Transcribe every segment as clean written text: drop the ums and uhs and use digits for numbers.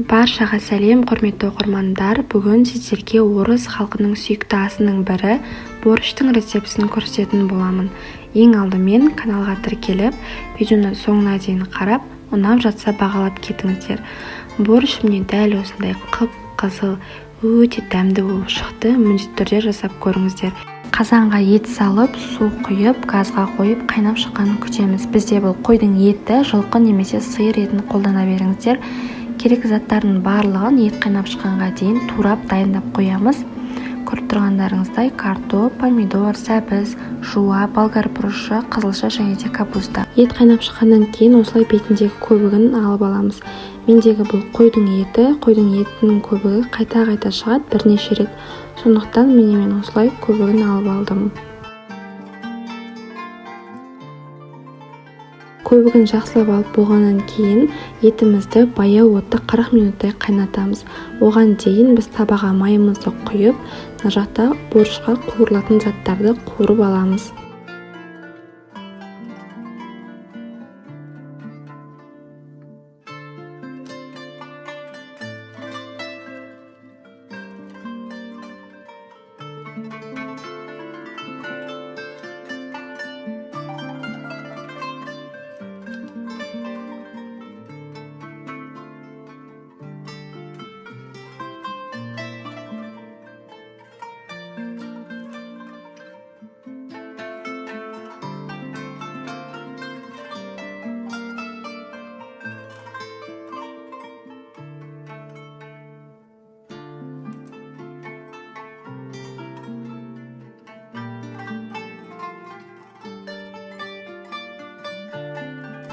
Баршаға сәлем, құрметті оқырмандар. Бүгін сіздерге орыс халқының сүйікті асының бірі борщтың рецептісін көрсететін боламын. Ең алдымен каналға тіркеліп, видеоны соңына дейін қарап, ұнап жатса бағалап кетіңіздер. Борщ міне дәл осындай қып-қызыл, өте дәмді болып шықты. Міндетті түрде жасап көріңіздер. Қазанға ет салып, су құйып, газға қойып, қайнап шыққанын күтеміз. Бізде бұл қойдың еті, жылқы немесе сиыр етін қолдана беріңіздер. Керек заттардың барлығын ет қайнап шыққанға дейін турап дайындап қоямыз. Көріп тұрғандарыңыздай картоп, помидор, сәбіз, жуа, болгар бұрышы, қызылша және де капуста. Ет қайнап шыққаннан кейін осылай бетіндегі көбігін алып аламыз. Мендегі бұл қойдың етінің көбігі қайта шығады бірнеше рет. Сондықтан мен осылай көбігін алып алдым. Көбігін жақсылап алып болғаннан кейін етімізді баяу отта 40 минуттай қайнатамыз. Оған дейін біз табаға майымызды құйып, мына жақта борщқа қуырылатын заттарды қуырып аламыз.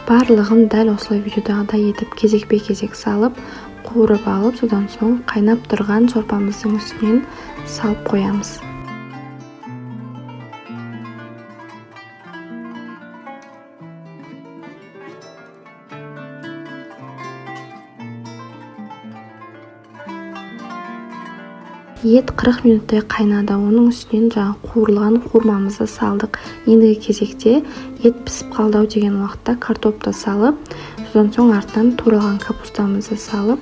Барлығын дәл осылай видеодағыдай етіп кезекпе-кезек салып, қуырып алып, содан соң қайнап тұрған сорпамыздың үстінен салып қоямыз. Ет 40 минуттай қайнады. Оның үстінен қуырылған қуырмамызды салдық. Ендігі кезекте ет пісіп қалды деген уақытта картопты салып, содан соң артынан туралған капустамызды салып,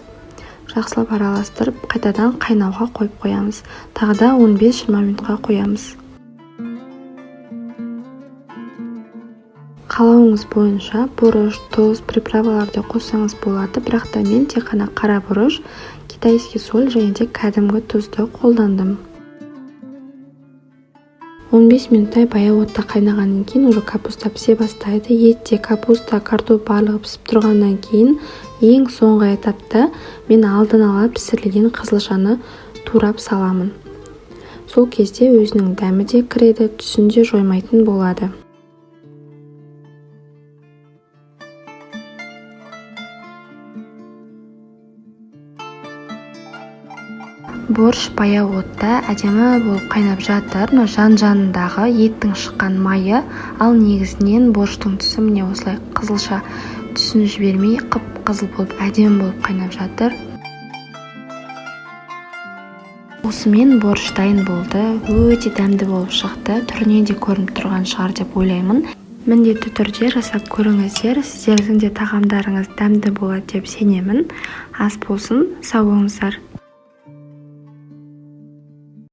жақсылап араластырып, қайтадан қайнауға қойып қоямыз. Тағы да 15-20 минутқа қоямыз. Қалауыңыз бойынша бұрыш, тұз, приправаларды қоссаңыз болады, бірақ та мен тек қана қара бұрыш, китайский соль және де кәдімгі тұзды қолдандым. 15 минуттай баяу отта қайнағаннан кейін уже капуста пісе бастайды. Етте капуста, картоп барлығы пісіп тұрғаннан кейін ең соңғы этапта мен алдын ала пісірілген қызылшаны турап саламын. Сол кезде өзінің дәмі де кіреді, түсін де жоймайтын болады. Борщ баяу отта әдемі болып қайнап жатыр. Жан-жанындағы еттің шыққан майы, ал негізінен борщтың түсі міне осылай қызылша түсін жібермей қып-қызыл болып әдемі болып қайнап жатыр. Осымен борщ дайын болды. Өте дәмді болып шықты. Түрінен де көрініп тұрған шығар деп ойлаймын. Міндетті түрде жасап көріңіздер. Сіздердің де тағамдарыңыз дәмді болады деп сенемін. Ас болсын, сау болыңыздар.